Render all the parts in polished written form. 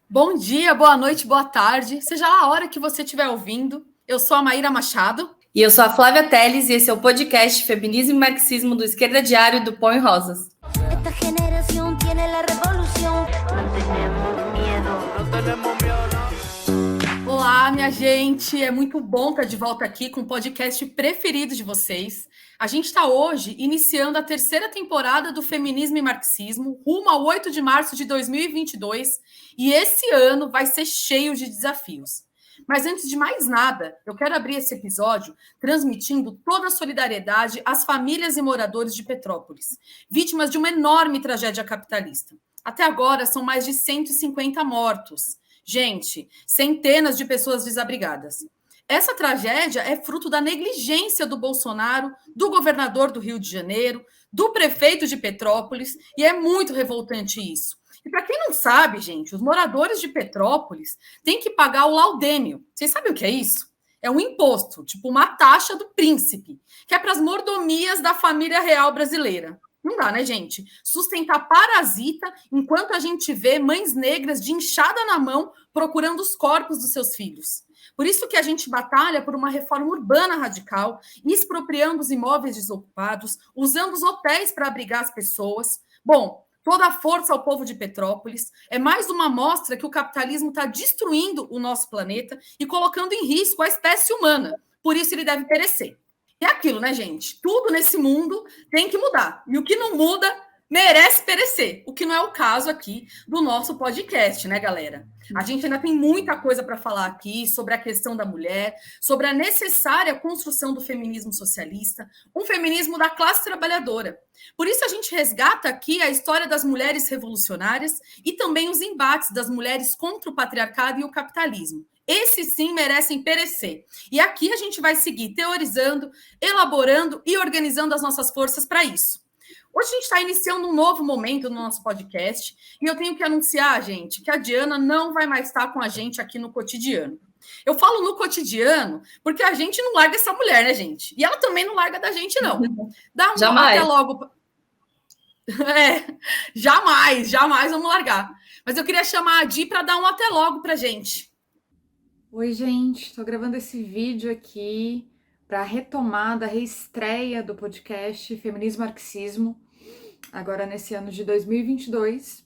Bom dia, boa noite, boa tarde, seja lá a hora que você estiver ouvindo. Eu sou a Maíra Machado. E eu sou a Flávia Teles e esse é o podcast Feminismo e Marxismo do Esquerda Diário do Pão e Rosas. Esta generación tiene la revolución. Olá, minha gente, é muito bom estar de volta aqui com o podcast preferido de vocês. A gente está hoje iniciando a terceira temporada do Feminismo e Marxismo, rumo ao 8 de março de 2022, e esse ano vai ser cheio de desafios. Mas antes de mais nada, eu quero abrir esse episódio transmitindo toda a solidariedade às famílias e moradores de Petrópolis, vítimas de uma enorme tragédia capitalista. Até agora, são mais de 150 mortos. Gente, centenas de pessoas desabrigadas. Essa tragédia é fruto da negligência do Bolsonaro, do governador do Rio de Janeiro, do prefeito de Petrópolis, e é muito revoltante isso. E para quem não sabe, gente, os moradores de Petrópolis têm que pagar o laudêmio. Vocês sabem o que é isso? É um imposto, tipo uma taxa do príncipe, que é para as mordomias da família real brasileira. Não dá, né, gente? Sustentar parasita enquanto a gente vê mães negras de enxada na mão procurando os corpos dos seus filhos. Por isso que a gente batalha por uma reforma urbana radical, expropriando os imóveis desocupados, usando os hotéis para abrigar as pessoas. Bom, toda a força ao povo de Petrópolis. É mais uma mostra que o capitalismo está destruindo o nosso planeta e colocando em risco a espécie humana. Por isso ele deve perecer. E é aquilo, né, gente? Tudo nesse mundo tem que mudar. E o que não muda merece perecer. O que não é o caso aqui do nosso podcast, né, galera? A gente ainda tem muita coisa para falar aqui sobre a questão da mulher, sobre a necessária construção do feminismo socialista, um feminismo da classe trabalhadora. Por isso a gente resgata aqui a história das mulheres revolucionárias e também os embates das mulheres contra o patriarcado e o capitalismo. Esses sim merecem perecer. E aqui a gente vai seguir teorizando, elaborando e organizando as nossas forças para isso. Hoje a gente está iniciando um novo momento no nosso podcast e eu tenho que anunciar, gente, que a Diana não vai mais estar com a gente aqui no cotidiano. Eu falo no cotidiano porque a gente não larga essa mulher, né, gente? E ela também não larga da gente, não. Dá um Jamais. até logo. Jamais vamos largar. Mas eu queria chamar a Di para dar um até logo para a gente. Oi, gente, estou gravando esse vídeo aqui para a retomada, a reestreia do podcast Feminismo e Marxismo, agora nesse ano de 2022,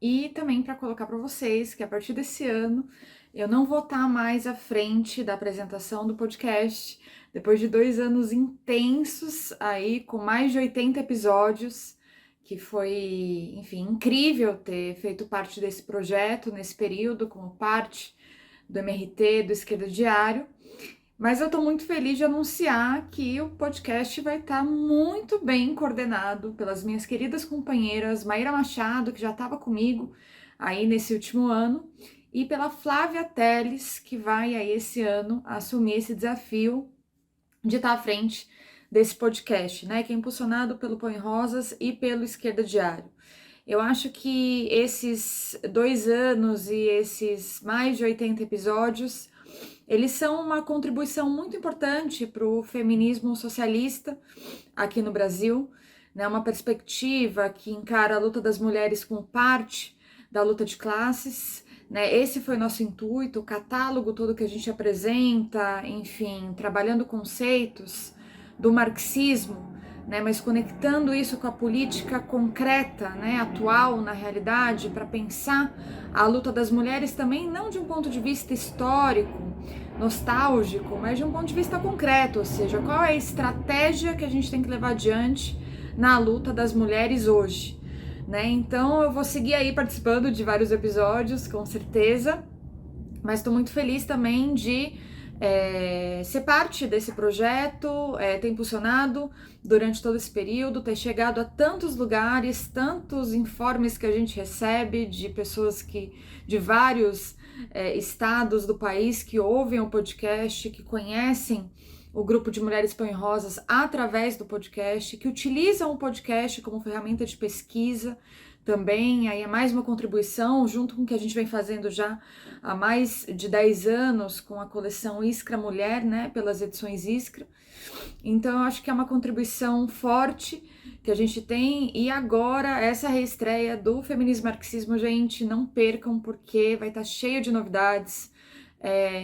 e também para colocar para vocês que a partir desse ano eu não vou estar mais à frente da apresentação do podcast, depois de 2 anos intensos aí, com mais de 80 episódios, que foi, enfim, incrível ter feito parte desse projeto nesse período, como parte do MRT, do Esquerda Diário, mas eu estou muito feliz de anunciar que o podcast vai estar muito bem coordenado pelas minhas queridas companheiras Maíra Machado, que já estava comigo aí nesse último ano, e pela Flávia Teles, que vai aí esse ano assumir esse desafio de estar à frente desse podcast, né, que é impulsionado pelo Pão e Rosas e pelo Esquerda Diário. Eu acho que esses 2 anos e esses mais de 80 episódios, eles são uma contribuição muito importante para o feminismo socialista aqui no Brasil, né? Uma perspectiva que encara a luta das mulheres como parte da luta de classes, né? Esse foi o nosso intuito, o catálogo todo que a gente apresenta, enfim, trabalhando conceitos do marxismo, né, mas conectando isso com a política concreta, né, atual na realidade, para pensar a luta das mulheres também não de um ponto de vista histórico, nostálgico, mas de um ponto de vista concreto, ou seja, qual é a estratégia que a gente tem que levar adiante na luta das mulheres hoje, né? Então eu vou seguir aí participando de vários episódios, com certeza, mas estou muito feliz também de ser parte desse projeto, ter impulsionado durante todo esse período, ter chegado a tantos lugares, tantos informes que a gente recebe de pessoas de vários estados do país que ouvem o podcast, que conhecem o grupo de Mulheres Pão e Rosas através do podcast, que utilizam o podcast como ferramenta de pesquisa também, aí é mais uma contribuição junto com o que a gente vem fazendo já há mais de 10 anos com a coleção Iskra Mulher, né, pelas edições Iskra. Então eu acho que é uma contribuição forte que a gente tem. E agora, essa reestreia do Feminismo e Marxismo, gente, não percam, porque vai estar cheio de novidades,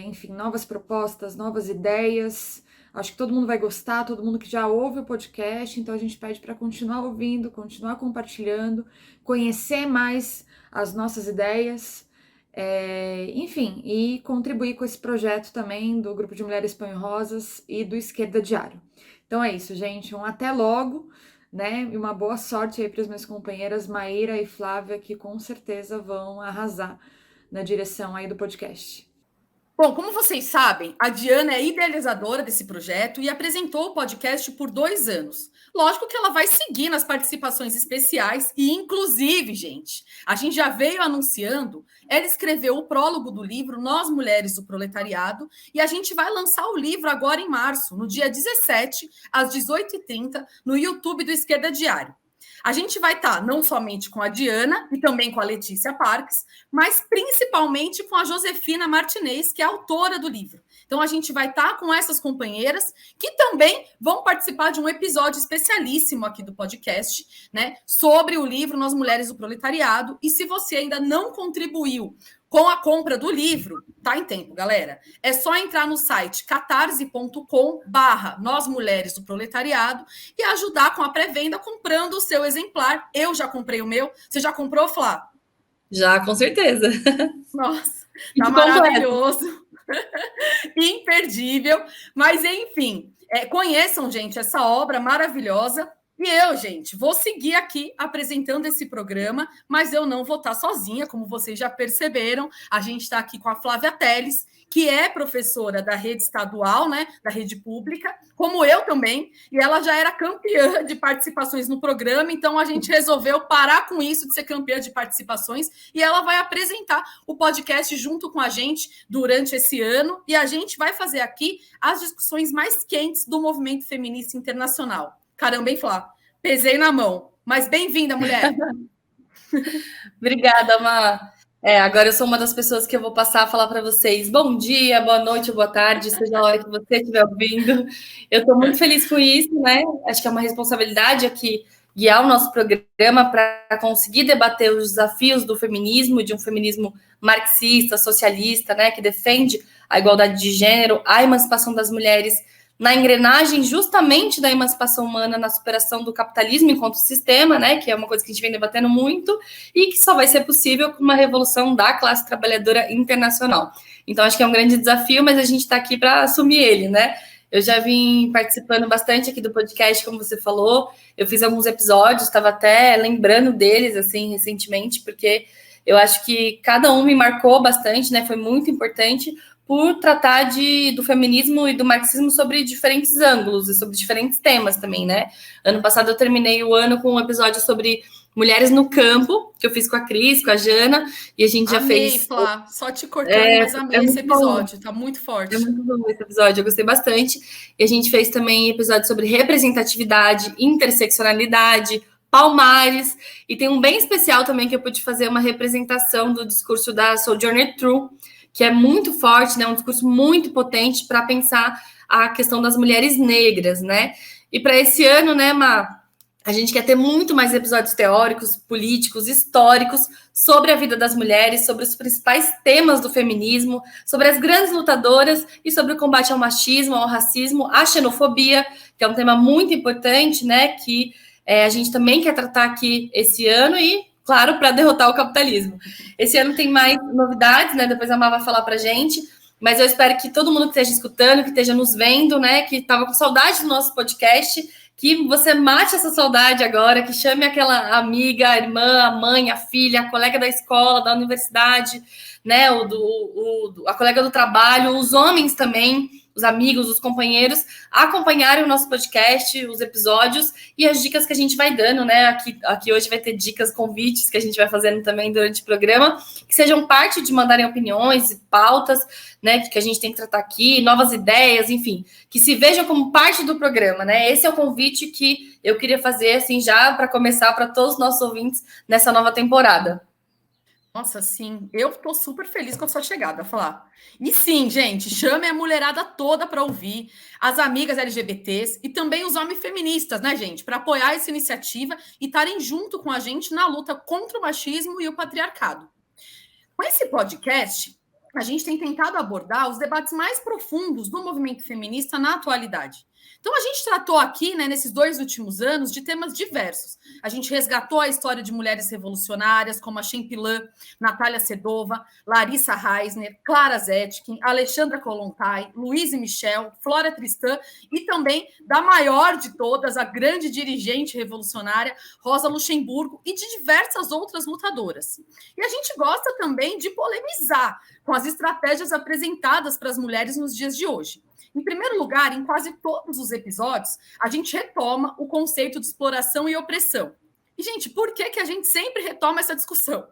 enfim, novas propostas, novas ideias. Acho que todo mundo vai gostar, todo mundo que já ouve o podcast, então a gente pede para continuar ouvindo, continuar compartilhando, conhecer mais as nossas ideias, enfim, e contribuir com esse projeto também do Grupo de Mulheres Põe Rosas e do Esquerda Diário. Então é isso, gente, um até logo, né? E uma boa sorte aí para as minhas companheiras Maíra e Flávia, que com certeza vão arrasar na direção aí do podcast. Bom, como vocês sabem, a Diana é idealizadora desse projeto e apresentou o podcast por 2 anos. Lógico que ela vai seguir nas participações especiais e, inclusive, gente, a gente já veio anunciando, ela escreveu o prólogo do livro Nós Mulheres do Proletariado e a gente vai lançar o livro agora em março, no dia 17, às 18h30, no YouTube do Esquerda Diário. A gente vai estar não somente com a Diana e também com a Letícia Parques, mas principalmente com a Josefina Martinez, que é autora do livro. Então, a gente vai estar com essas companheiras que também vão participar de um episódio especialíssimo aqui do podcast, né, sobre o livro Nós Mulheres do Proletariado. E se você ainda não contribuiu com a compra do livro, tá em tempo, galera. É só entrar no site catarse.com/Nós Mulheres do Proletariado e ajudar com a pré-venda comprando o seu exemplar. Eu já comprei o meu. Você já comprou, Flá? Já, com certeza. Nossa, tá maravilhoso. Imperdível. Mas, enfim, conheçam, gente, essa obra maravilhosa. E eu, gente, vou seguir aqui apresentando esse programa, mas eu não vou estar sozinha, como vocês já perceberam. A gente está aqui com a Flávia Teles, que é professora da rede estadual, né, da rede pública, como eu também, e ela já era campeã de participações no programa, então a gente resolveu parar com isso de ser campeã de participações, e ela vai apresentar o podcast junto com a gente durante esse ano, e a gente vai fazer aqui as discussões mais quentes do movimento feminista internacional. Caramba, hein, Flá? Pesei na mão. Mas bem-vinda, mulher. Obrigada, Má. Agora eu sou uma das pessoas que eu vou passar a falar para vocês bom dia, boa noite, boa tarde, seja a hora que você estiver ouvindo. Eu estou muito feliz com isso, né? Acho que é uma responsabilidade aqui guiar o nosso programa para conseguir debater os desafios do feminismo, de um feminismo marxista, socialista, né? Que defende a igualdade de gênero, a emancipação das mulheres, na engrenagem justamente da emancipação humana, na superação do capitalismo enquanto sistema, né, que é uma coisa que a gente vem debatendo muito, e que só vai ser possível com uma revolução da classe trabalhadora internacional. Então, acho que é um grande desafio, mas a gente está aqui para assumir ele, né? Eu já vim participando bastante aqui do podcast, como você falou, eu fiz alguns episódios, estava até lembrando deles, assim, recentemente, porque eu acho que cada um me marcou bastante, né, foi muito importante, por tratar do feminismo e do marxismo sobre diferentes ângulos e sobre diferentes temas também, né? Ano passado eu terminei o ano com um episódio sobre mulheres no campo, que eu fiz com a Cris, com a Jana, e a gente já fez... Flá, só te cortando, mas amei esse episódio, tá muito forte. É muito bom esse episódio, eu gostei bastante. E a gente fez também episódio sobre representatividade, interseccionalidade, Palmares, e tem um bem especial também que eu pude fazer uma representação do discurso da Sojourner Truth, que é muito forte, né? Um discurso muito potente para pensar a questão das mulheres negras, né? E para esse ano, né, Má, a gente quer ter muito mais episódios teóricos, políticos, históricos sobre a vida das mulheres, sobre os principais temas do feminismo, sobre as grandes lutadoras e sobre o combate ao machismo, ao racismo, à xenofobia, que é um tema muito importante, né? Que a gente também quer tratar aqui esse ano e, claro, para derrotar o capitalismo. Esse ano tem mais novidades, né? Depois a Má vai falar para a gente, mas eu espero que todo mundo que esteja escutando, que esteja nos vendo, né? Que estava com saudade do nosso podcast, que você mate essa saudade agora, que chame aquela amiga, a irmã, a mãe, a filha, a colega da escola, da universidade, né? A colega do trabalho, os homens também, os amigos, os companheiros, acompanharem o nosso podcast, os episódios e as dicas que a gente vai dando, né? Aqui hoje vai ter dicas, convites que a gente vai fazendo também durante o programa, que sejam parte de mandarem opiniões e pautas, né? Que a gente tem que tratar aqui, novas ideias, enfim, que se vejam como parte do programa, né? Esse é o convite que eu queria fazer, assim, já para começar para todos os nossos ouvintes nessa nova temporada. Nossa, sim, eu tô super feliz com a sua chegada, falar. E sim, gente, chame a mulherada toda para ouvir, as amigas LGBTs e também os homens feministas, né, gente, para apoiar essa iniciativa e estarem junto com a gente na luta contra o machismo e o patriarcado. Com esse podcast, a gente tem tentado abordar os debates mais profundos do movimento feminista na atualidade. Então, a gente tratou aqui, né, nesses 2 últimos anos, de temas diversos. A gente resgatou a história de mulheres revolucionárias, como a Chempilã, Natália Sedova, Larissa Reisner, Clara Zetkin, Alexandra Kollontai, Louise Michel, Flora Tristan e também da maior de todas, a grande dirigente revolucionária, Rosa Luxemburgo, e de diversas outras lutadoras. E a gente gosta também de polemizar com as estratégias apresentadas para as mulheres nos dias de hoje. Em primeiro lugar, em quase todos os episódios, a gente retoma o conceito de exploração e opressão. E, gente, por que a gente sempre retoma essa discussão?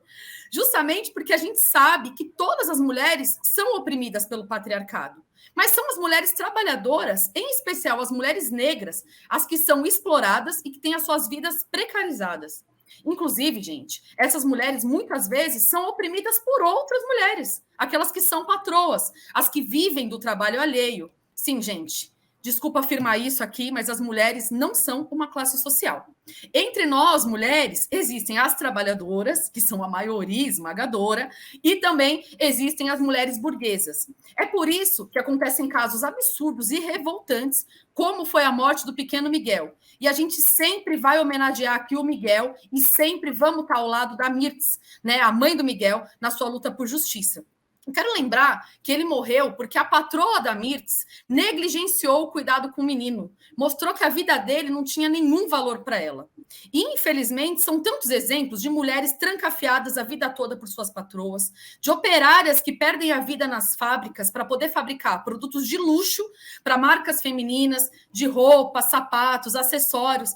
Justamente porque a gente sabe que todas as mulheres são oprimidas pelo patriarcado. Mas são as mulheres trabalhadoras, em especial as mulheres negras, as que são exploradas e que têm as suas vidas precarizadas. Inclusive, gente, essas mulheres muitas vezes são oprimidas por outras mulheres, aquelas que são patroas, as que vivem do trabalho alheio. Sim, gente, desculpa afirmar isso aqui, mas as mulheres não são uma classe social. Entre nós, mulheres, existem as trabalhadoras, que são a maioria esmagadora, e também existem as mulheres burguesas. É por isso que acontecem casos absurdos e revoltantes, como foi a morte do pequeno Miguel. E a gente sempre vai homenagear aqui o Miguel e sempre vamos estar ao lado da Mirtz, né, a mãe do Miguel, na sua luta por justiça. Eu quero lembrar que ele morreu porque a patroa da Mirtz negligenciou o cuidado com o menino, mostrou que a vida dele não tinha nenhum valor para ela. E, infelizmente, são tantos exemplos de mulheres trancafiadas a vida toda por suas patroas, de operárias que perdem a vida nas fábricas para poder fabricar produtos de luxo para marcas femininas, de roupa, sapatos, acessórios,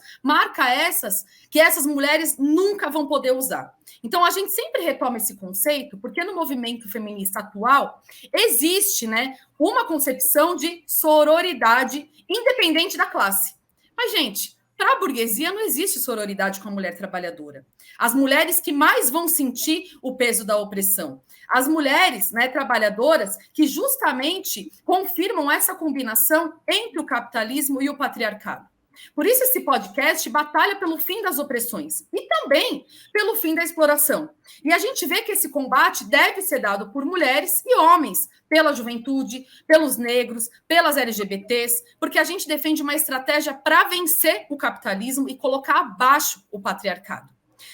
que essas mulheres nunca vão poder usar. Então, a gente sempre retoma esse conceito, porque no movimento feminista atual existe, né, uma concepção de sororidade independente da classe. Mas, gente, para a burguesia não existe sororidade com a mulher trabalhadora. As mulheres que mais vão sentir o peso da opressão. As mulheres, né, trabalhadoras que justamente confirmam essa combinação entre o capitalismo e o patriarcado. Por isso, esse podcast batalha pelo fim das opressões e também pelo fim da exploração. E a gente vê que esse combate deve ser dado por mulheres e homens, pela juventude, pelos negros, pelas LGBTs, porque a gente defende uma estratégia para vencer o capitalismo e colocar abaixo o patriarcado.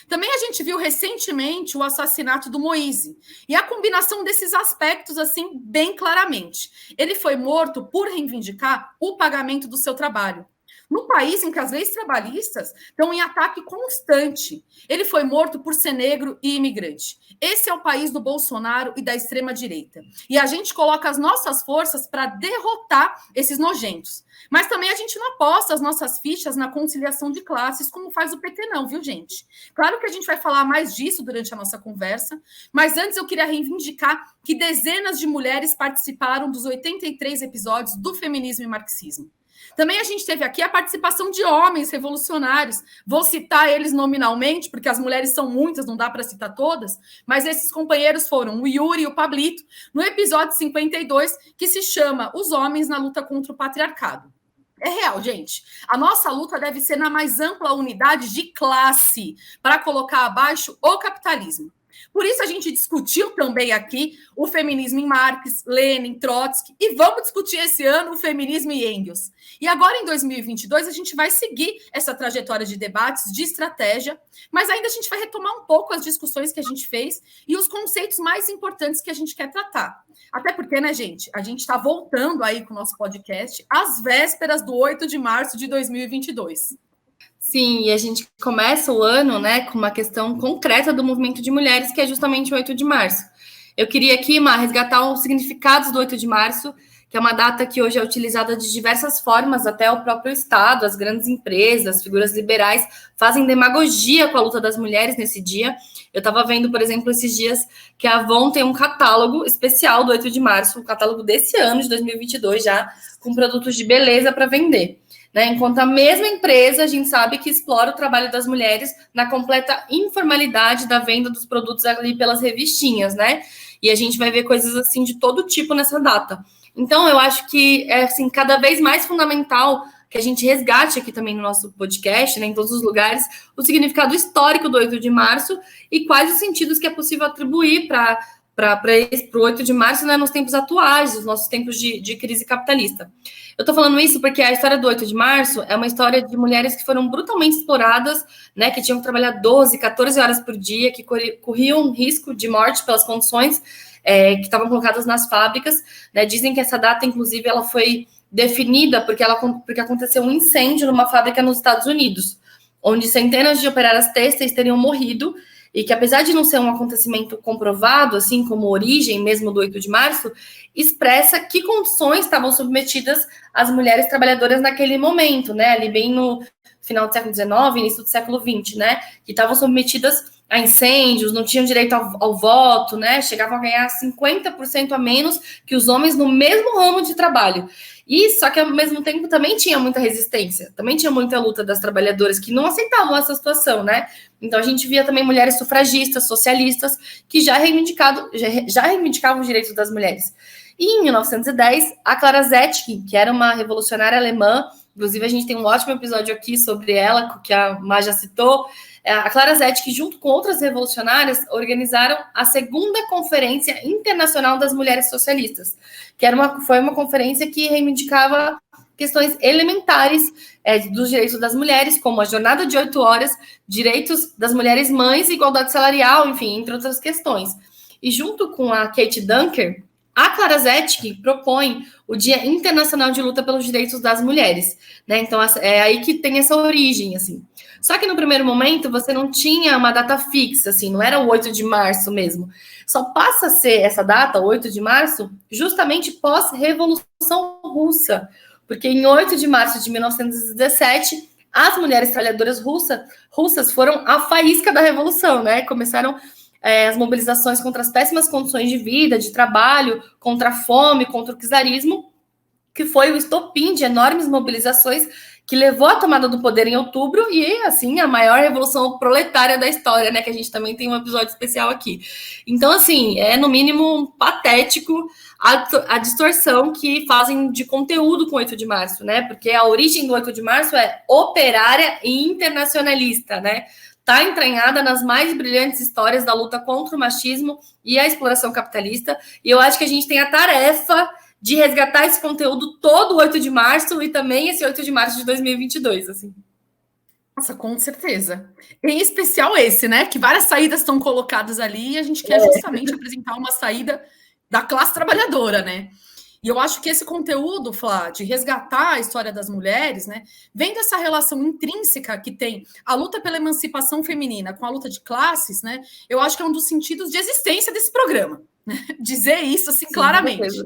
Também a gente viu recentemente o assassinato do Moise e a combinação desses aspectos, assim, bem claramente. Ele foi morto por reivindicar o pagamento do seu trabalho. No país em que as leis trabalhistas estão em ataque constante. Ele foi morto por ser negro e imigrante. Esse é o país do Bolsonaro e da extrema-direita. E a gente coloca as nossas forças para derrotar esses nojentos. Mas também a gente não aposta as nossas fichas na conciliação de classes, como faz o PT não, viu, gente? Claro que a gente vai falar mais disso durante a nossa conversa, mas antes eu queria reivindicar que dezenas de mulheres participaram dos 83 episódios do Feminismo e Marxismo. Também a gente teve aqui a participação de homens revolucionários. Vou citar eles nominalmente, porque as mulheres são muitas, não dá para citar todas, mas esses companheiros foram o Yuri e o Pablito, no episódio 52, que se chama Os Homens na Luta contra o Patriarcado. É real, gente. A nossa luta deve ser na mais ampla unidade de classe, para colocar abaixo o capitalismo. Por isso a gente discutiu também aqui o feminismo em Marx, Lenin, Trotsky, e vamos discutir esse ano o feminismo em Engels. E agora, em 2022, a gente vai seguir essa trajetória de debates, de estratégia, mas ainda a gente vai retomar um pouco as discussões que a gente fez e os conceitos mais importantes que a gente quer tratar. Até porque, né, gente, a gente está voltando aí com o nosso podcast às vésperas do 8 de março de 2022. Sim, e a gente começa o ano, né, com uma questão concreta do movimento de mulheres, que é justamente o 8 de março. Eu queria aqui, Má, resgatar os significados do 8 de março, que é uma data que hoje é utilizada de diversas formas, até o próprio Estado, as grandes empresas, as figuras liberais fazem demagogia com a luta das mulheres nesse dia. Eu estava vendo, por exemplo, esses dias que a Avon tem um catálogo especial do 8 de março, um catálogo desse ano, de 2022 já, com produtos de beleza para vender. Né? Enquanto a mesma empresa, a gente sabe que explora o trabalho das mulheres na completa informalidade da venda dos produtos ali pelas revistinhas, né? E a gente vai ver coisas assim de todo tipo nessa data. Então, eu acho que é assim, cada vez mais fundamental que a gente resgate aqui também no nosso podcast, né, em todos os lugares, o significado histórico do 8 de março e quais os sentidos que é possível atribuir para o 8 de março, né, nos tempos atuais, nos nossos tempos de crise capitalista. Eu estou falando isso porque a história do 8 de março é uma história de mulheres que foram brutalmente exploradas, né, que tinham que trabalhar 12, 14 horas por dia, que corriam risco de morte pelas condições que estavam colocadas nas fábricas. Né? Dizem que essa data, inclusive, ela foi definida porque aconteceu um incêndio numa fábrica nos Estados Unidos, onde centenas de operárias têxteis teriam morrido, e que, apesar de não ser um acontecimento comprovado, assim como a origem mesmo do 8 de março, expressa que condições estavam submetidas as mulheres trabalhadoras naquele momento, né? Ali bem no final do século XIX, início do século XX, né? Que estavam submetidas a incêndios, não tinham direito ao voto, né? Chegavam a ganhar 50% a menos que os homens no mesmo ramo de trabalho. E só que ao mesmo tempo também tinha muita resistência, também tinha muita luta das trabalhadoras que não aceitavam essa situação, né? Então a gente via também mulheres sufragistas, socialistas, que já reivindicavam os direitos das mulheres. E em 1910, a Clara Zetkin, que era uma revolucionária alemã, inclusive a gente tem um ótimo episódio aqui sobre ela, que a Má já citou, a Clara Zetkin, junto com outras revolucionárias, organizaram a segunda Conferência Internacional das Mulheres Socialistas, que foi uma conferência que reivindicava questões elementares dos direitos das mulheres, como a jornada de 8 horas, direitos das mulheres mães, igualdade salarial, enfim, entre outras questões. E junto com a Kate Dunker, a Clara Zetkin propõe o Dia Internacional de Luta pelos Direitos das Mulheres, né? Então, é aí que tem essa origem, assim. Só que no primeiro momento, você não tinha uma data fixa, assim, não era o 8 de março mesmo. Só passa a ser essa data, 8 de março, justamente pós-Revolução Russa, porque em 8 de março de 1917, as mulheres trabalhadoras russas foram a faísca da Revolução, né? Começaram as mobilizações contra as péssimas condições de vida, de trabalho, contra a fome, contra o czarismo, que foi o estopim de enormes mobilizações que levou à tomada do poder em outubro e, assim, a maior revolução proletária da história, né? Que a gente também tem um episódio especial aqui. Então, assim, é no mínimo patético a distorção que fazem de conteúdo com o 8 de março, né? Porque a origem do 8 de março é operária e internacionalista, né? Está entranhada nas mais brilhantes histórias da luta contra o machismo e a exploração capitalista. E eu acho que a gente tem a tarefa de resgatar esse conteúdo todo o 8 de março e também esse 8 de março de 2022, assim. Nossa, com certeza. Em especial esse, né? Que várias saídas estão colocadas ali e a gente quer justamente apresentar uma saída da classe trabalhadora, né? E eu acho que esse conteúdo, Flá, de resgatar a história das mulheres, né, vem dessa relação intrínseca que tem a luta pela emancipação feminina com a luta de classes, né? Eu acho que é um dos sentidos de existência desse programa, né? Dizer isso assim claramente.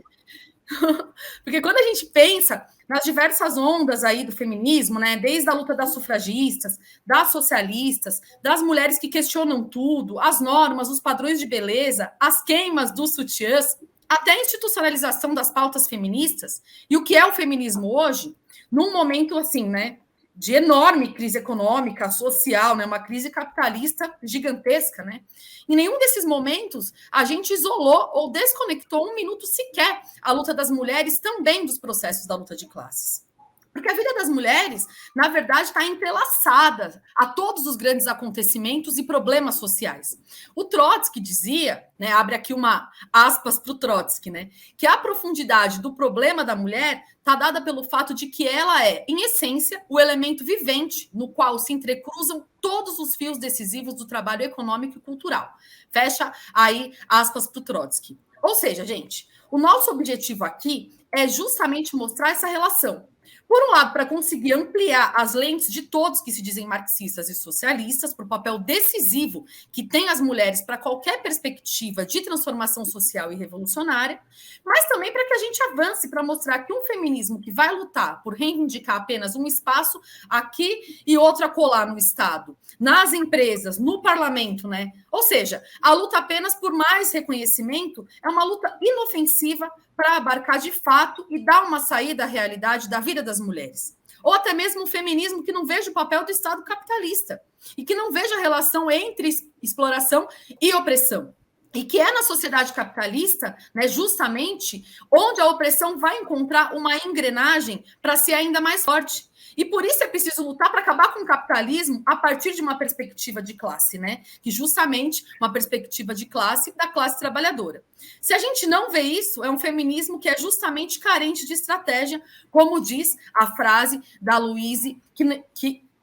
Porque quando a gente pensa nas diversas ondas aí do feminismo, né, desde a luta das sufragistas, das socialistas, das mulheres que questionam tudo, as normas, os padrões de beleza, as queimas dos sutiãs, até a institucionalização das pautas feministas, e o que é o feminismo hoje, num momento assim, né, de enorme crise econômica, social, né, uma crise capitalista gigantesca, né? Em nenhum desses momentos a gente isolou ou desconectou um minuto sequer a luta das mulheres também dos processos da luta de classes. Porque a vida das mulheres, na verdade, está entrelaçada a todos os grandes acontecimentos e problemas sociais. O Trotsky dizia, né, abre aqui uma aspas para o Trotsky, né, que a profundidade do problema da mulher está dada pelo fato de que ela é, em essência, o elemento vivente no qual se entrecruzam todos os fios decisivos do trabalho econômico e cultural. Fecha aí aspas para o Trotsky. Ou seja, gente, o nosso objetivo aqui é justamente mostrar essa relação. Por um lado, para conseguir ampliar as lentes de todos que se dizem marxistas e socialistas, para o papel decisivo que tem as mulheres para qualquer perspectiva de transformação social e revolucionária, mas também para que a gente avance para mostrar que um feminismo que vai lutar por reivindicar apenas um espaço aqui e outro acolá no Estado, nas empresas, no parlamento, né? Ou seja, a luta apenas por mais reconhecimento é uma luta inofensiva para abarcar de fato e dar uma saída à realidade da vida das mulheres. Ou até mesmo um feminismo que não veja o papel do Estado capitalista e que não veja a relação entre exploração e opressão. E que é na sociedade capitalista, né, justamente, onde a opressão vai encontrar uma engrenagem para ser ainda mais forte. E por isso é preciso lutar para acabar com o capitalismo a partir de uma perspectiva de classe, né? Que justamente uma perspectiva de classe da classe trabalhadora. Se a gente não vê isso, é um feminismo que é justamente carente de estratégia, como diz a frase da Louise,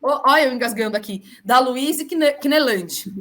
olha eu engasgando aqui, da Louise Kneland.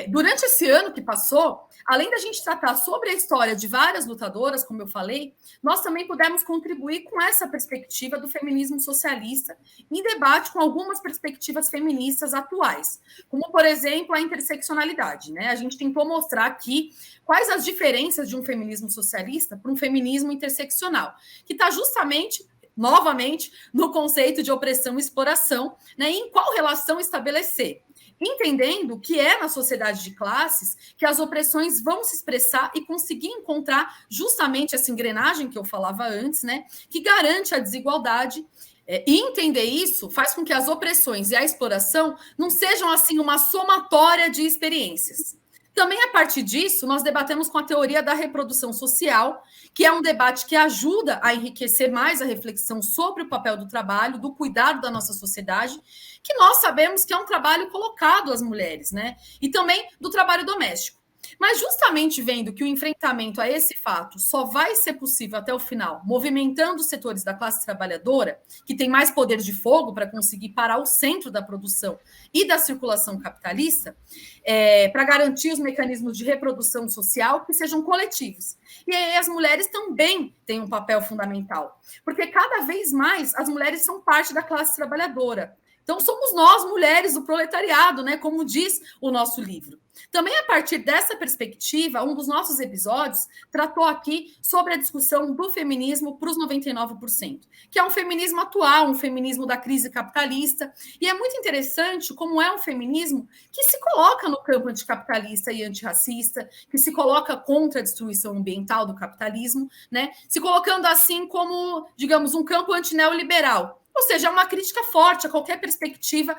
Durante esse ano que passou, além da gente tratar sobre a história de várias lutadoras, como eu falei, nós também pudemos contribuir com essa perspectiva do feminismo socialista em debate com algumas perspectivas feministas atuais, como, por exemplo, a interseccionalidade, né? A gente tentou mostrar aqui quais as diferenças de um feminismo socialista para um feminismo interseccional, que está justamente novamente no conceito de opressão e exploração, né? E em qual relação estabelecer. Entendendo que é na sociedade de classes que as opressões vão se expressar e conseguir encontrar justamente essa engrenagem que eu falava antes, né, que garante a desigualdade. E entender isso faz com que as opressões e a exploração não sejam assim uma somatória de experiências. Também, a partir disso, nós debatemos com a teoria da reprodução social, que é um debate que ajuda a enriquecer mais a reflexão sobre o papel do trabalho, do cuidado da nossa sociedade, que nós sabemos que é um trabalho colocado às mulheres, né? E também do trabalho doméstico. Mas justamente vendo que o enfrentamento a esse fato só vai ser possível até o final, movimentando os setores da classe trabalhadora, que tem mais poder de fogo para conseguir parar o centro da produção e da circulação capitalista, para garantir os mecanismos de reprodução social que sejam coletivos. E aí as mulheres também têm um papel fundamental, porque cada vez mais as mulheres são parte da classe trabalhadora. Então, somos nós, mulheres do proletariado, né? Como diz o nosso livro. Também, a partir dessa perspectiva, um dos nossos episódios tratou aqui sobre a discussão do feminismo para os 99%, que é um feminismo atual, um feminismo da crise capitalista, e é muito interessante como é um feminismo que se coloca no campo anticapitalista e antirracista, que se coloca contra a destruição ambiental do capitalismo, né? Se colocando assim como, digamos, um campo antineoliberal. Ou seja, é uma crítica forte a qualquer perspectiva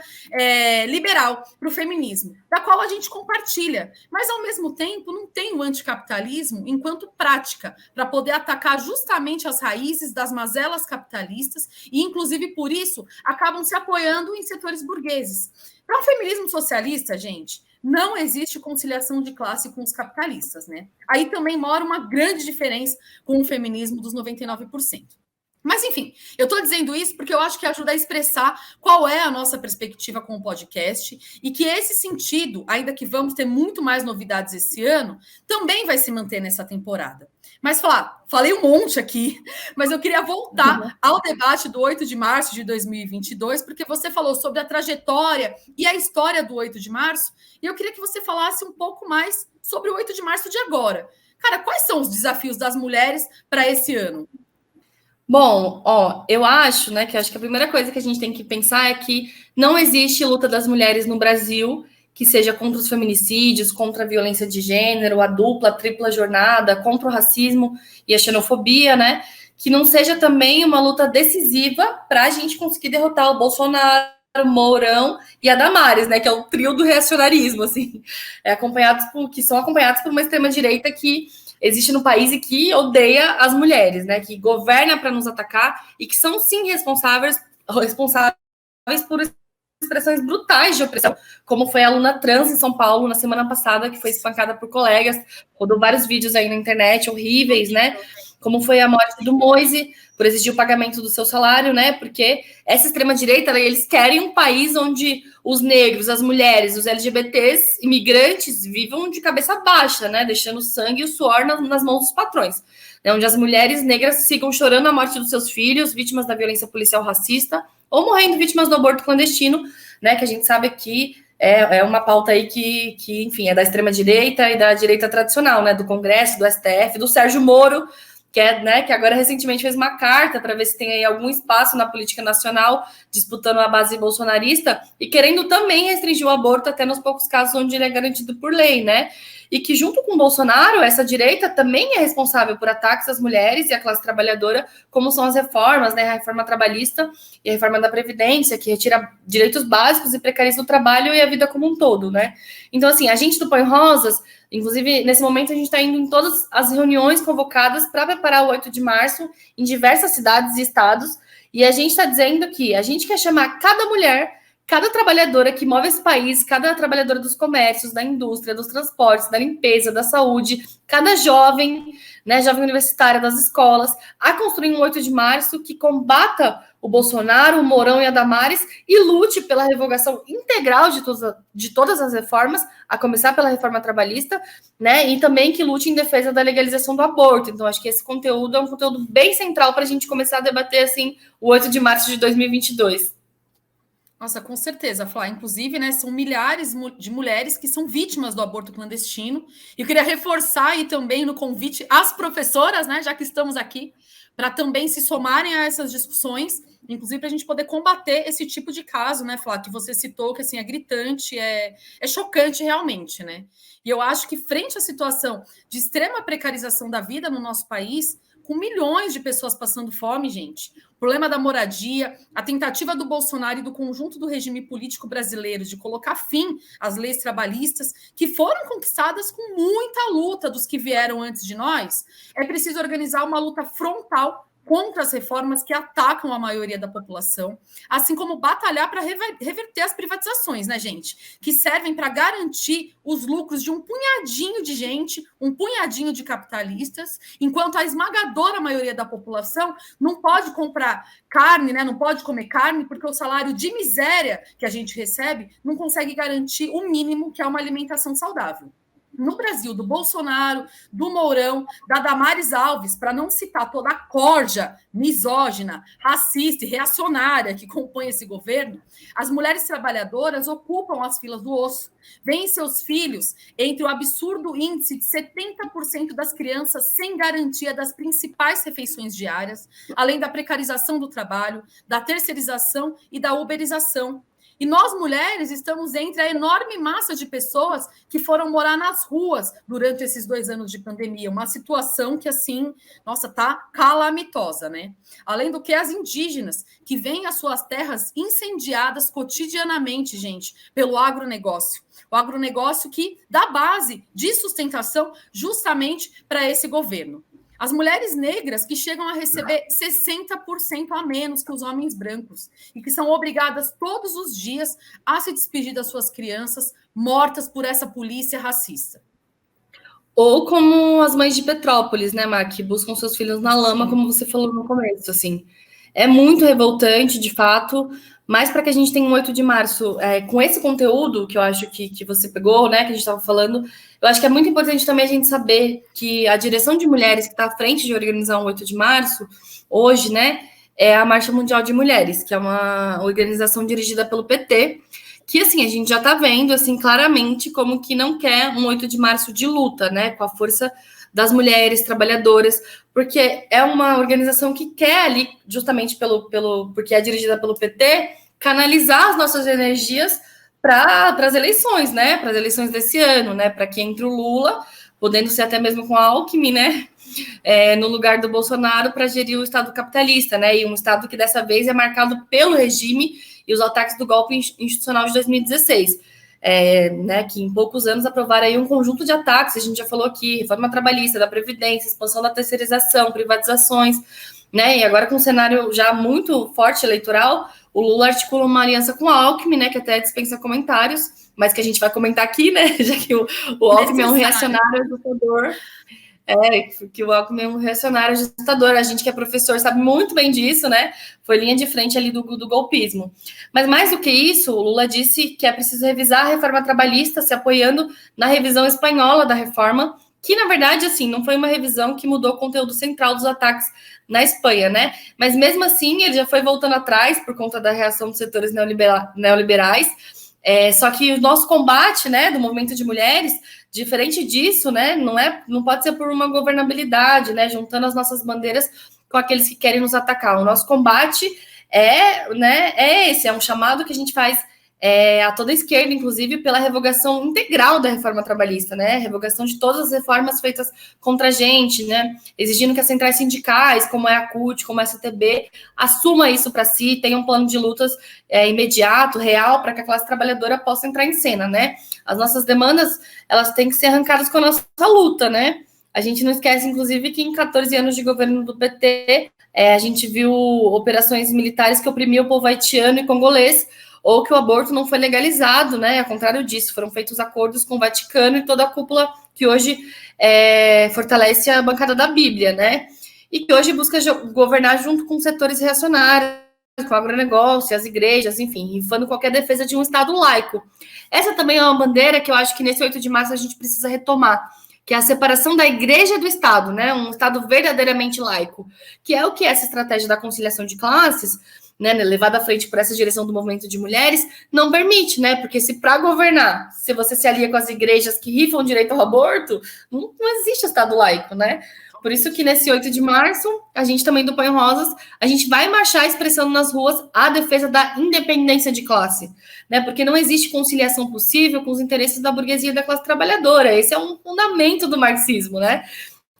liberal para o feminismo, da qual a gente compartilha. Mas, ao mesmo tempo, não tem o anticapitalismo enquanto prática para poder atacar justamente as raízes das mazelas capitalistas e, inclusive, por isso, acabam se apoiando em setores burgueses. Para o feminismo socialista, gente, não existe conciliação de classe com os capitalistas, né? Aí também mora uma grande diferença com o feminismo dos 99%. Mas, enfim, eu estou dizendo isso porque eu acho que ajuda a expressar qual é a nossa perspectiva com o podcast e que esse sentido, ainda que vamos ter muito mais novidades esse ano, também vai se manter nessa temporada. Mas, falei um monte aqui, mas eu queria voltar ao debate do 8 de março de 2022, porque você falou sobre a trajetória e a história do 8 de março, e eu queria que você falasse um pouco mais sobre o 8 de março de agora. Cara, quais são os desafios das mulheres para esse ano? Bom, eu acho, né, que a primeira coisa que a gente tem que pensar é que não existe luta das mulheres no Brasil que seja contra os feminicídios, contra a violência de gênero, a dupla, a tripla jornada, contra o racismo e a xenofobia, né, que não seja também uma luta decisiva para a gente conseguir derrotar o Bolsonaro, o Mourão e a Damares, né, que é o trio do reacionarismo, assim, que são acompanhados por uma extrema-direita que existe no país e que odeia as mulheres, né? Que governa para nos atacar e que são, sim, responsáveis por expressões brutais de opressão, como foi a aluna trans em São Paulo na semana passada, que foi espancada por colegas, rodou vários vídeos aí na internet, horríveis, né? como foi a morte do Moise, por exigir o pagamento do seu salário, né? Porque essa extrema-direita, eles querem um país onde os negros, as mulheres, os LGBTs, imigrantes, vivam de cabeça baixa, né? Deixando o sangue e o suor nas mãos dos patrões. Né? Onde as mulheres negras sigam chorando a morte dos seus filhos, vítimas da violência policial racista, ou morrendo vítimas do aborto clandestino, né? Que a gente sabe que é uma pauta aí que, enfim, é da extrema-direita e da direita tradicional, né? Do Congresso, do STF, do Sérgio Moro, que agora recentemente fez uma carta para ver se tem aí algum espaço na política nacional, disputando a base bolsonarista, e querendo também restringir o aborto até nos poucos casos onde ele é garantido por lei, né? E que junto com o Bolsonaro, essa direita também é responsável por ataques às mulheres e à classe trabalhadora, como são as reformas, né? A reforma trabalhista e a reforma da Previdência, que retira direitos básicos e precariza o trabalho e a vida como um todo, né? Então, assim, a gente do Põe Rosas, inclusive, nesse momento, a gente está indo em todas as reuniões convocadas para preparar o 8 de março em diversas cidades e estados, e a gente está dizendo que a gente quer chamar cada mulher, cada trabalhadora que move esse país, cada trabalhadora dos comércios, da indústria, dos transportes, da limpeza, da saúde, cada jovem, né, jovem universitária das escolas, a construir um 8 de março que combata o Bolsonaro, o Mourão e a Damares e lute pela revogação integral de todas as reformas, a começar pela reforma trabalhista, né, e também que lute em defesa da legalização do aborto. Então, acho que esse conteúdo é um conteúdo bem central para a gente começar a debater, assim, o 8 de março de 2022. Nossa, com certeza, Flá. Inclusive, né, são milhares de mulheres que são vítimas do aborto clandestino. E eu queria reforçar aí também no convite às professoras, né, já que estamos aqui, para também se somarem a essas discussões, inclusive para a gente poder combater esse tipo de caso, né, Flá, que você citou, que assim, é gritante, é chocante realmente, né? E eu acho que frente à situação de extrema precarização da vida no nosso país, com milhões de pessoas passando fome, gente, o problema da moradia, a tentativa do Bolsonaro e do conjunto do regime político brasileiro de colocar fim às leis trabalhistas, que foram conquistadas com muita luta dos que vieram antes de nós, é preciso organizar uma luta frontal contra as reformas que atacam a maioria da população, assim como batalhar para reverter as privatizações, né, gente? Que servem para garantir os lucros de um punhadinho de gente, um punhadinho de capitalistas, enquanto a esmagadora maioria da população não pode comprar carne, né? Não pode comer carne, porque o salário de miséria que a gente recebe não consegue garantir o mínimo que é uma alimentação saudável. No Brasil, do Bolsonaro, do Mourão, da Damares Alves, para não citar toda a corja misógina, racista e reacionária que compõe esse governo, as mulheres trabalhadoras ocupam as filas do osso, veem seus filhos entre o absurdo índice de 70% das crianças sem garantia das principais refeições diárias, além da precarização do trabalho, da terceirização e da uberização. E nós, mulheres, estamos entre a enorme massa de pessoas que foram morar nas ruas durante esses 2 anos de pandemia. Uma situação que, assim, nossa, tá calamitosa, né? Além do que as indígenas, que veem as suas terras incendiadas cotidianamente, gente, pelo agronegócio. O agronegócio que dá base de sustentação justamente para esse governo. As mulheres negras que chegam a receber 60% a menos que os homens brancos e que são obrigadas todos os dias a se despedir das suas crianças mortas por essa polícia racista. Ou como as mães de Petrópolis, né, Mar, que buscam seus filhos na lama, como você falou no começo, assim. É muito revoltante, de fato, mas para que a gente tenha um 8 de março com esse conteúdo que eu acho que você pegou, né, que a gente estava falando, eu acho que é muito importante também a gente saber que a direção de mulheres que está à frente de organizar um 8 de março, hoje, né, é a Marcha Mundial de Mulheres, que é uma organização dirigida pelo PT, que, assim, a gente já está vendo, assim, claramente como que não quer um 8 de março de luta, né, com a força das mulheres trabalhadoras, porque é uma organização que quer ali, justamente porque é dirigida pelo PT, canalizar as nossas energias para as eleições, né? Para as eleições desse ano, né? Para que entre o Lula, podendo ser até mesmo com a Alckmin, né? No lugar do Bolsonaro, para gerir o Estado capitalista, né? E um Estado que dessa vez é marcado pelo regime e os ataques do golpe institucional de 2016. Né, que em poucos anos aprovaram aí um conjunto de ataques, a gente já falou aqui, reforma trabalhista, da Previdência, expansão da terceirização, privatizações, né, e agora com um cenário já muito forte eleitoral, o Lula articula uma aliança com a Alckmin, né, que até dispensa comentários, mas que a gente vai comentar aqui, né, já que o Alckmin é um reacionário agitador, Que o Alckmin é um reacionário agitador. A gente que é professor sabe muito bem disso, né? Foi linha de frente ali do golpismo. Mas mais do que isso, o Lula disse que é preciso revisar a reforma trabalhista, se apoiando na revisão espanhola da reforma, que, na verdade, assim, não foi uma revisão que mudou o conteúdo central dos ataques na Espanha, né? Mas, mesmo assim, ele já foi voltando atrás por conta da reação dos setores neoliberais. Só que o nosso combate, né, do movimento de mulheres, diferente disso, né, não pode ser por uma governabilidade, né, juntando as nossas bandeiras com aqueles que querem nos atacar. O nosso combate é um chamado que a gente faz a toda a esquerda, inclusive, pela revogação integral da reforma trabalhista, né, revogação de todas as reformas feitas contra a gente, né, exigindo que as centrais sindicais, como é a CUT, como é a CTB, assuma isso para si, tenha um plano de lutas imediato, real, para que a classe trabalhadora possa entrar em cena, né. As nossas demandas, elas têm que ser arrancadas com a nossa luta, né. A gente não esquece, inclusive, que em 14 anos de governo do PT, a gente viu operações militares que oprimiam o povo haitiano e congolês, ou que o aborto não foi legalizado, né? Ao contrário disso, foram feitos acordos com o Vaticano e toda a cúpula que hoje fortalece a bancada da Bíblia, né? E que hoje busca governar junto com setores reacionários, com o agronegócio, as igrejas, enfim, rifando qualquer defesa de um Estado laico. Essa também é uma bandeira que eu acho que nesse 8 de março a gente precisa retomar, que é a separação da igreja do Estado, né? Um Estado verdadeiramente laico, que é o que essa estratégia da conciliação de classes, né, levada à frente por essa direção do movimento de mulheres, não permite, né? Porque se para governar, se você se alia com as igrejas que rifam o direito ao aborto, não existe Estado laico, né? Por isso que nesse 8 de março, a gente também do Põe Rosas, a gente vai marchar expressando nas ruas a defesa da independência de classe, né? Porque não existe conciliação possível com os interesses da burguesia e da classe trabalhadora. Esse é um fundamento do marxismo, né?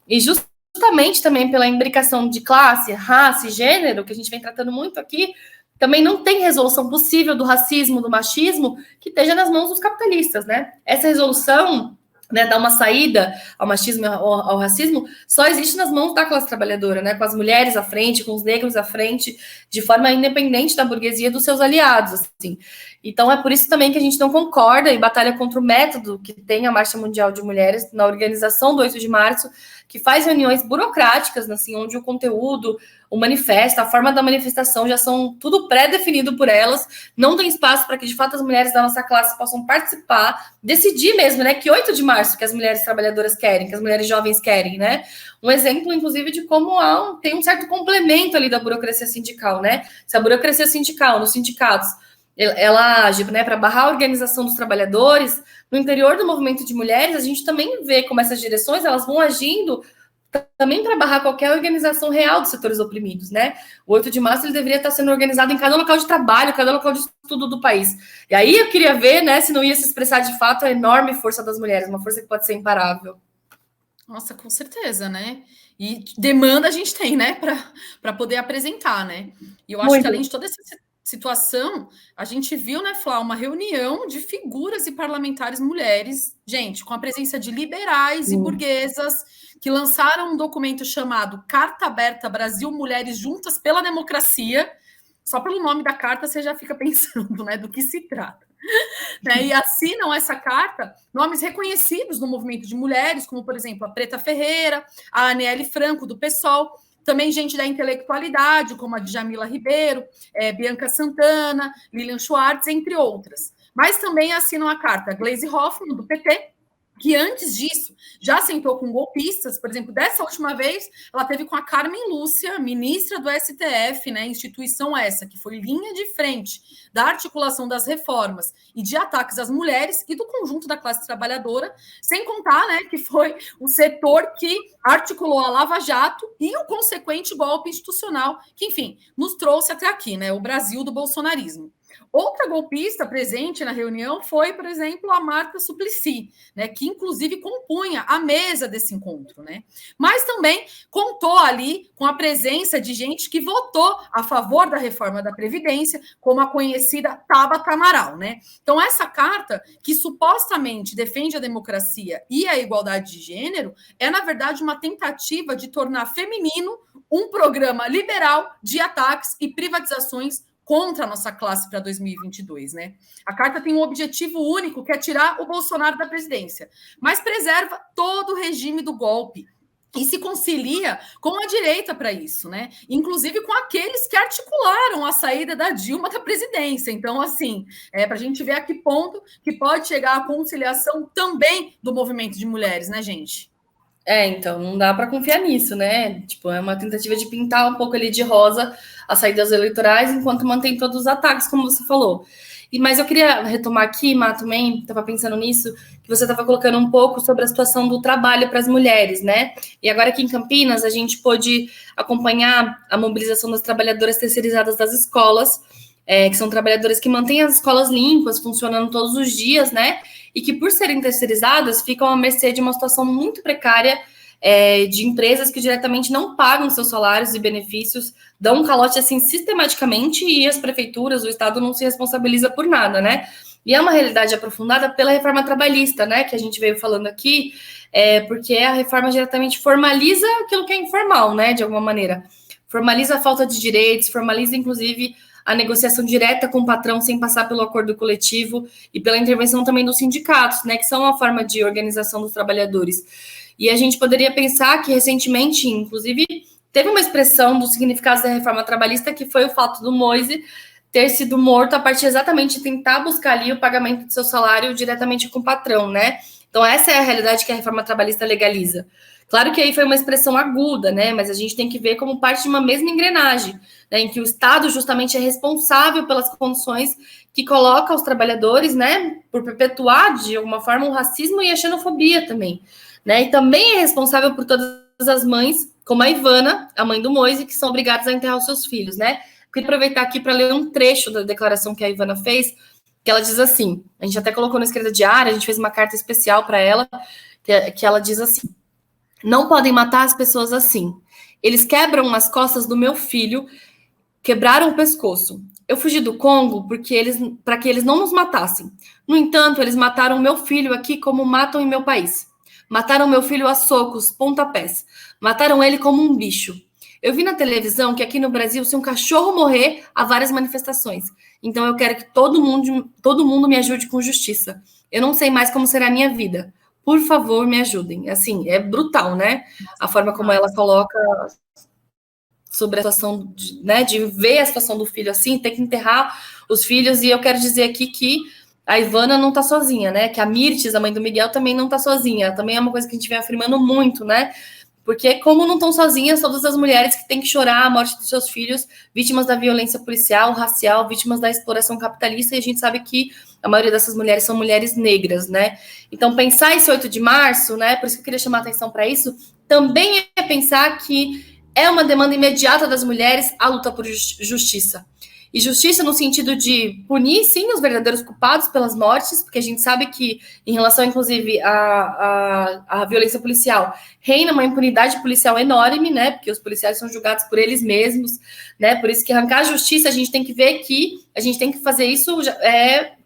E justamente também pela imbricação de classe, raça e gênero, que a gente vem tratando muito aqui, também não tem resolução possível do racismo, do machismo, que esteja nas mãos dos capitalistas, né? Essa resolução, né, dar uma saída ao machismo e ao racismo, só existe nas mãos da classe trabalhadora, né, com as mulheres à frente, com os negros à frente, de forma independente da burguesia e dos seus aliados, assim. Então, é por isso também que a gente não concorda e batalha contra o método que tem a Marcha Mundial de Mulheres na organização do 8 de março, que faz reuniões burocráticas, assim, onde o conteúdo, o manifesto, a forma da manifestação já são tudo pré-definido por elas, não tem espaço para que, de fato, as mulheres da nossa classe possam participar, decidir mesmo, né, que 8 de março que as mulheres trabalhadoras querem, que as mulheres jovens querem, né, um exemplo, inclusive, de como tem um certo complemento ali da burocracia sindical, né, se a burocracia sindical, nos sindicatos, ela age, né, para barrar a organização dos trabalhadores, no interior do movimento de mulheres, a gente também vê como essas direções, elas vão agindo também para barrar qualquer organização real dos setores oprimidos, né? O 8 de março ele deveria estar sendo organizado em cada local de trabalho, cada local de estudo do país. E aí eu queria ver, né, se não ia se expressar de fato a enorme força das mulheres, uma força que pode ser imparável. Nossa, com certeza, né? E demanda a gente tem, né, para poder apresentar, né? E eu acho que além de toda essa situação, a gente viu, né, Flá, uma reunião de figuras e parlamentares mulheres, gente, com a presença de liberais e burguesas, que lançaram um documento chamado Carta Aberta Brasil Mulheres Juntas pela Democracia. Só pelo nome da carta você já fica pensando, né, do que se trata. Né? E assinam essa carta nomes reconhecidos no movimento de mulheres, como, por exemplo, a Preta Ferreira, a Aniele Franco, do PSOL, também gente da intelectualidade, como a Djamila Ribeiro, Bianca Santana, Lilian Schwartz, entre outras. Mas também assinam a carta Gleisi Hoffmann, do PT, que antes disso já sentou com golpistas, por exemplo, dessa última vez, ela teve com a Carmen Lúcia, ministra do STF, né, instituição essa, que foi linha de frente da articulação das reformas e de ataques às mulheres e do conjunto da classe trabalhadora, sem contar, né, que foi o setor que articulou a Lava Jato e o consequente golpe institucional, que, enfim, nos trouxe até aqui, né, o Brasil do bolsonarismo. Outra golpista presente na reunião foi, por exemplo, a Marta Suplicy, né, que inclusive compunha a mesa desse encontro, né? Mas também contou ali com a presença de gente que votou a favor da reforma da Previdência, como a conhecida Tabata Amaral, né? Então, essa carta, que supostamente defende a democracia e a igualdade de gênero, é, na verdade, uma tentativa de tornar feminino um programa liberal de ataques e privatizações contra a nossa classe para 2022, né? A carta tem um objetivo único, que é tirar o Bolsonaro da presidência, mas preserva todo o regime do golpe e se concilia com a direita para isso, né? Inclusive com aqueles que articularam a saída da Dilma da presidência. Então, assim, para a gente ver a que ponto que pode chegar a conciliação também do movimento de mulheres, né, gente? Então, não dá para confiar nisso, né? Tipo, é uma tentativa de pintar um pouco ali de rosa as saídas eleitorais, enquanto mantém todos os ataques, como você falou. Mas eu queria retomar aqui, Má, também, estava pensando nisso, que você estava colocando um pouco sobre a situação do trabalho para as mulheres, né? E agora aqui em Campinas, a gente pôde acompanhar a mobilização das trabalhadoras terceirizadas das escolas, que são trabalhadoras que mantêm as escolas limpas, funcionando todos os dias, né? E que, por serem terceirizadas, ficam à mercê de uma situação muito precária de empresas que diretamente não pagam seus salários e benefícios, dão um calote assim sistematicamente e as prefeituras, o Estado não se responsabiliza por nada, né? E é uma realidade aprofundada pela reforma trabalhista, né? Que a gente veio falando aqui, porque a reforma diretamente formaliza aquilo que é informal, né? De alguma maneira. Formaliza a falta de direitos, formaliza, inclusive, a negociação direta com o patrão sem passar pelo acordo coletivo e pela intervenção também dos sindicatos, né, que são uma forma de organização dos trabalhadores. E a gente poderia pensar que recentemente, inclusive, teve uma expressão dos significados da reforma trabalhista que foi o fato do Moise ter sido morto a partir exatamente de tentar buscar ali o pagamento do seu salário diretamente com o patrão, né? Então essa é a realidade que a reforma trabalhista legaliza. Claro que aí foi uma expressão aguda, né? Mas a gente tem que ver como parte de uma mesma engrenagem, né? Em que o Estado justamente é responsável pelas condições que coloca os trabalhadores, né? Por perpetuar, de alguma forma, o racismo e a xenofobia também, né? E também é responsável por todas as mães, como a Ivana, a mãe do Moise, que são obrigadas a enterrar os seus filhos, né? Queria aproveitar aqui para ler um trecho da declaração que a Ivana fez, que ela diz assim, a gente até colocou na esquerda diária, a gente fez uma carta especial para ela, que ela diz assim: não podem matar as pessoas assim. Eles quebram as costas do meu filho, quebraram o pescoço. Eu fugi do Congo para que eles não nos matassem. No entanto, eles mataram meu filho aqui como matam em meu país. Mataram meu filho a socos, pontapés. Mataram ele como um bicho. Eu vi na televisão que aqui no Brasil, se um cachorro morrer, há várias manifestações. Então eu quero que todo mundo me ajude com justiça. Eu não sei mais como será a minha vida. Por favor, me ajudem. Assim, é brutal, né? A forma como ela coloca sobre a situação, de ver a situação do filho assim, ter que enterrar os filhos. E eu quero dizer aqui que a Ivana não tá sozinha, né? Que a Mirtes, a mãe do Miguel, também não tá sozinha. Também é uma coisa que a gente vem afirmando muito, né? Porque como não estão sozinhas todas as mulheres que têm que chorar a morte dos seus filhos, vítimas da violência policial, racial, vítimas da exploração capitalista, e a gente sabe que a maioria dessas mulheres são mulheres negras, né? Então, pensar esse 8 de março, né? Por isso que eu queria chamar a atenção para isso, também é pensar que é uma demanda imediata das mulheres a luta por justiça. E justiça no sentido de punir, sim, os verdadeiros culpados pelas mortes, porque a gente sabe que, em relação, inclusive, à violência policial, reina uma impunidade policial enorme, né? Porque os policiais são julgados por eles mesmos, né? Por isso que arrancar a justiça, a gente tem que ver que a gente tem que fazer isso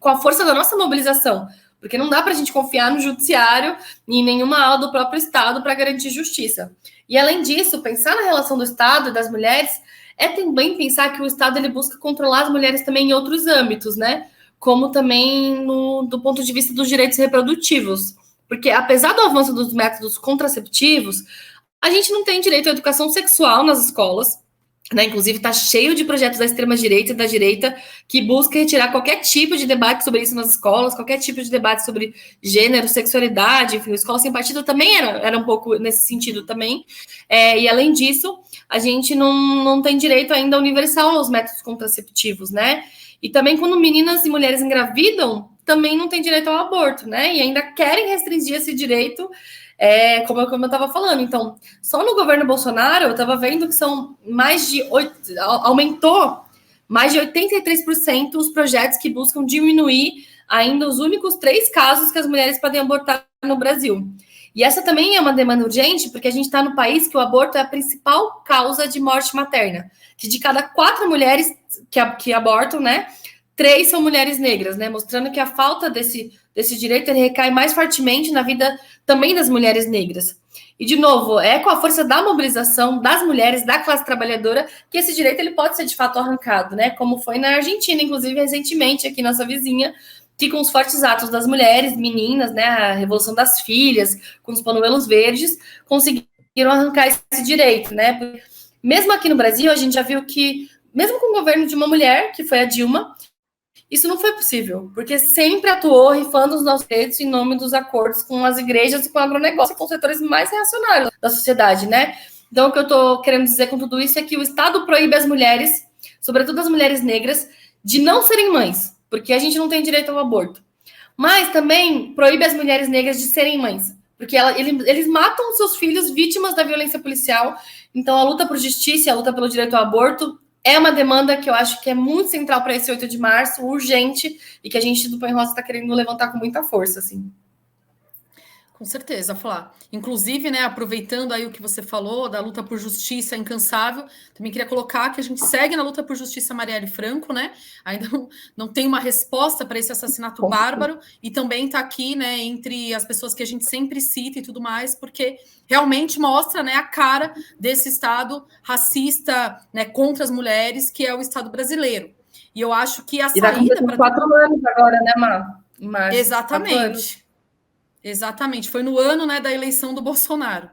com a força da nossa mobilização, porque não dá para a gente confiar no judiciário e em nenhuma ala do próprio Estado para garantir justiça. E, além disso, pensar na relação do Estado e das mulheres é também pensar que o Estado ele busca controlar as mulheres também em outros âmbitos, né? Como também do ponto de vista dos direitos reprodutivos. Porque, apesar do avanço dos métodos contraceptivos, a gente não tem direito à educação sexual nas escolas, né? Inclusive, está cheio de projetos da extrema-direita e da direita que busca retirar qualquer tipo de debate sobre isso nas escolas, qualquer tipo de debate sobre gênero, sexualidade, enfim, a Escola Sem Partido também era um pouco nesse sentido também. E, além disso, a gente não tem direito ainda universal aos métodos contraceptivos, né? E também quando meninas e mulheres engravidam, também não tem direito ao aborto, né? E ainda querem restringir esse direito, como eu estava falando. Então, só no governo Bolsonaro, eu estava vendo que são aumentou mais de 83% os projetos que buscam diminuir ainda os únicos 3 casos que as mulheres podem abortar no Brasil. E essa também é uma demanda urgente, porque a gente está no país que o aborto é a principal causa de morte materna. Que de cada 4 mulheres que abortam, né, 3 são mulheres negras, né, mostrando que a falta desse direito ele recai mais fortemente na vida também das mulheres negras. E, de novo, é com a força da mobilização das mulheres, da classe trabalhadora, que esse direito ele pode ser, de fato, arrancado, né, como foi na Argentina, inclusive, recentemente, aqui nossa vizinha, que com os fortes atos das mulheres, meninas, né, a Revolução das Filhas, com os panuelos verdes, conseguiram arrancar esse direito, né? Porque mesmo aqui no Brasil, a gente já viu que, mesmo com o governo de uma mulher, que foi a Dilma, isso não foi possível, porque sempre atuou rifando os nossos direitos em nome dos acordos com as igrejas e com o agronegócio, com os setores mais reacionários da sociedade, né? Então, o que eu estou querendo dizer com tudo isso é que o Estado proíbe as mulheres, sobretudo as mulheres negras, de não serem mães, porque a gente não tem direito ao aborto. Mas também proíbe as mulheres negras de serem mães, porque eles matam seus filhos vítimas da violência policial. Então, a luta por justiça, a luta pelo direito ao aborto é uma demanda que eu acho que é muito central para esse 8 de março, urgente, e que a gente do Põe Rosa está querendo levantar com muita força, assim. Com certeza, Flá. Inclusive, né, aproveitando aí o que você falou da luta por justiça incansável, também queria colocar que a gente segue na luta por justiça Marielle Franco, né? Ainda não tem uma resposta para esse assassinato bárbaro, e também está aqui, né, entre as pessoas que a gente sempre cita e tudo mais, porque realmente mostra, né, a cara desse Estado racista, né, contra as mulheres, que é o Estado brasileiro. E eu acho que a saída para 4 anos agora, né, Má? Em março. Exatamente. Exatamente, foi no ano, né, da eleição do Bolsonaro,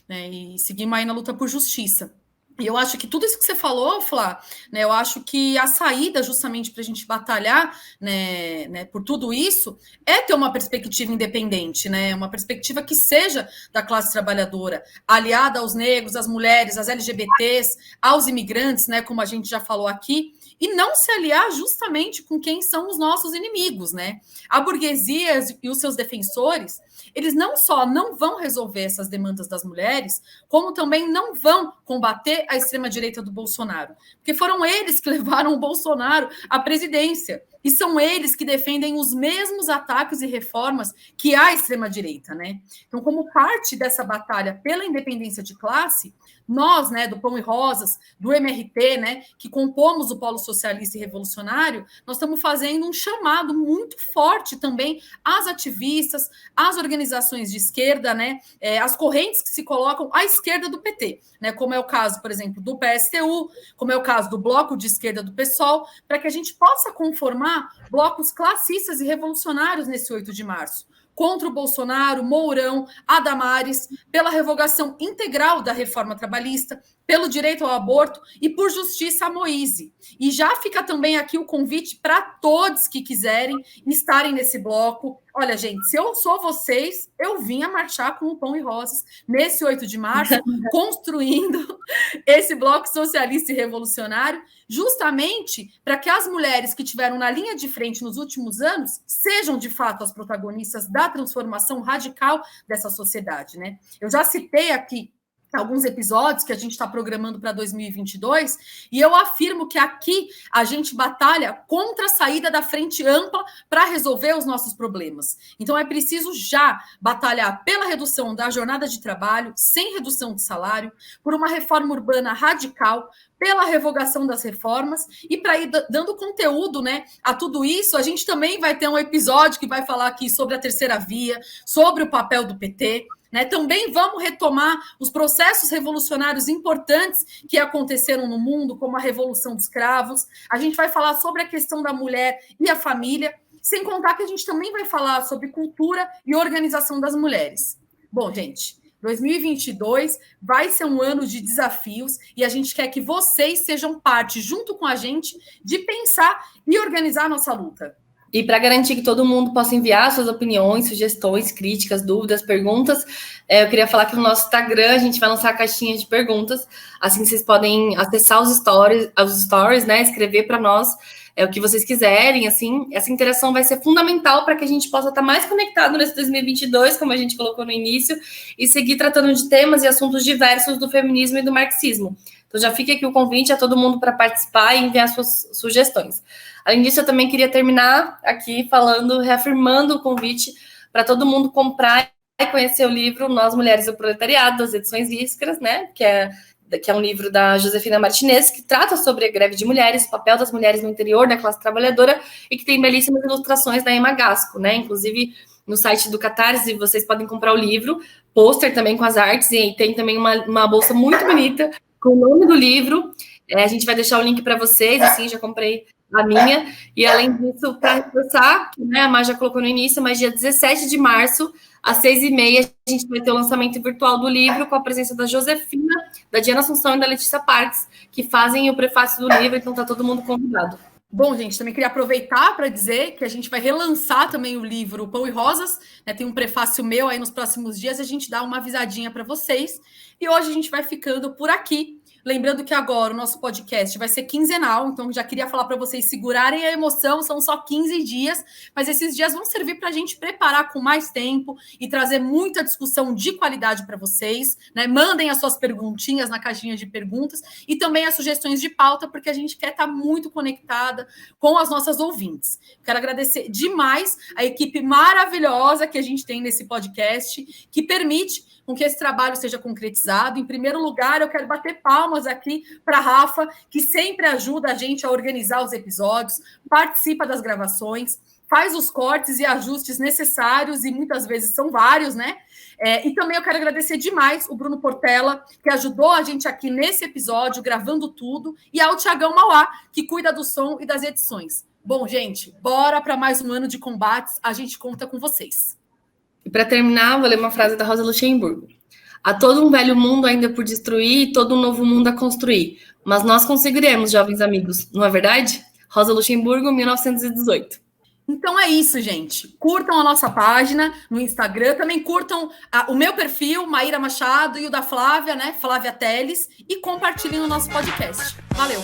né, e seguimos aí na luta por justiça. E eu acho que tudo isso que você falou, Flá, né, eu acho que a saída justamente para a gente batalhar, né, por tudo isso é ter uma perspectiva independente, né, uma perspectiva que seja da classe trabalhadora, aliada aos negros, às mulheres, às LGBTs, aos imigrantes, né, como a gente já falou aqui, e não se aliar justamente com quem são os nossos inimigos, né? A burguesia e os seus defensores, eles não só não vão resolver essas demandas das mulheres, como também não vão combater a extrema-direita do Bolsonaro. Porque foram eles que levaram o Bolsonaro à presidência. E são eles que defendem os mesmos ataques e reformas que a extrema-direita, né? Então, como parte dessa batalha pela independência de classe, nós, né, do Pão e Rosas, do MRT, né, que compomos o Polo Socialista e Revolucionário, nós estamos fazendo um chamado muito forte também às ativistas, às organizações de esquerda, né, às correntes que se colocam à esquerda do PT, né, como é o caso, por exemplo, do PSTU, como é o caso do Bloco de Esquerda do PSOL, para que a gente possa conformar blocos classistas e revolucionários nesse 8 de março. Contra o Bolsonaro, Mourão, Adamares, pela revogação integral da reforma trabalhista, pelo direito ao aborto e por justiça a Moise. E já fica também aqui o convite para todos que quiserem estarem nesse bloco. Olha, gente, se eu sou vocês, eu vim a marchar com o Pão e Rosas nesse 8 de março, construindo esse bloco socialista e revolucionário, justamente para que as mulheres que estiveram na linha de frente nos últimos anos sejam, de fato, as protagonistas da transformação radical dessa sociedade, né? Eu já citei aqui alguns episódios que a gente está programando para 2022, e eu afirmo que aqui a gente batalha contra a saída da frente ampla para resolver os nossos problemas. Então é preciso já batalhar pela redução da jornada de trabalho, sem redução de salário, por uma reforma urbana radical, pela revogação das reformas, e para ir dando conteúdo, né, a tudo isso, a gente também vai ter um episódio que vai falar aqui sobre a terceira via, sobre o papel do PT, né? Também vamos retomar os processos revolucionários importantes que aconteceram no mundo, como a Revolução dos Cravos. A gente vai falar sobre a questão da mulher e a família, sem contar que a gente também vai falar sobre cultura e organização das mulheres. Bom, gente, 2022 vai ser um ano de desafios e a gente quer que vocês sejam parte, junto com a gente, de pensar e organizar a nossa luta. E para garantir que todo mundo possa enviar suas opiniões, sugestões, críticas, dúvidas, perguntas, eu queria falar que no nosso Instagram a gente vai lançar a caixinha de perguntas. Assim vocês podem acessar os stories, né? Escrever para nós o que vocês quiserem. Assim, essa interação vai ser fundamental para que a gente possa estar mais conectado nesse 2022, como a gente colocou no início, e seguir tratando de temas e assuntos diversos do feminismo e do marxismo. Então já fica aqui o convite a todo mundo para participar e enviar suas sugestões. Além disso, eu também queria terminar aqui reafirmando o convite para todo mundo comprar e conhecer o livro Nós Mulheres do Proletariado, das edições Iskras, né? Que é um livro da Josefina Martinez, que trata sobre a greve de mulheres, o papel das mulheres no interior da classe trabalhadora, e que tem belíssimas ilustrações da Emma Gasco, né? Inclusive, no site do Catarse, vocês podem comprar o livro, pôster também com as artes, e tem também uma bolsa muito bonita com o nome do livro. A gente vai deixar o link para vocês, assim, já comprei a minha. E além disso, para reforçar, né, a Má já colocou no início, mas dia 17 de março, às 6h30, a gente vai ter o lançamento virtual do livro com a presença da Josefina, da Diana Assunção e da Letícia Parques, que fazem o prefácio do livro, então tá todo mundo convidado. Bom, gente, também queria aproveitar para dizer que a gente vai relançar também o livro Pão e Rosas, né? Tem um prefácio meu aí nos próximos dias, a gente dá uma avisadinha para vocês. E hoje a gente vai ficando por aqui. Lembrando que agora o nosso podcast vai ser quinzenal, então já queria falar para vocês segurarem a emoção, são só 15 dias, mas esses dias vão servir para a gente preparar com mais tempo e trazer muita discussão de qualidade para vocês, né? Mandem as suas perguntinhas na caixinha de perguntas e também as sugestões de pauta, porque a gente quer estar muito conectada com as nossas ouvintes. Quero agradecer demais a equipe maravilhosa que a gente tem nesse podcast, que permite com que esse trabalho seja concretizado. Em primeiro lugar, eu quero bater palmas aqui para a Rafa, que sempre ajuda a gente a organizar os episódios, participa das gravações, faz os cortes e ajustes necessários, e muitas vezes são vários, né? E também eu quero agradecer demais o Bruno Portela, que ajudou a gente aqui nesse episódio, gravando tudo, e ao Thiagão Mauá, que cuida do som e das edições. Bom, gente, bora para mais um ano de combates, a gente conta com vocês. E para terminar, vou ler uma frase da Rosa Luxemburgo. Há todo um velho mundo ainda por destruir e todo um novo mundo a construir. Mas nós conseguiremos, jovens amigos, não é verdade? Rosa Luxemburgo, 1918. Então é isso, gente. Curtam a nossa página no Instagram. Também curtam o meu perfil, Maíra Machado, e o da Flávia, né? Flávia Teles. E compartilhem o nosso podcast. Valeu!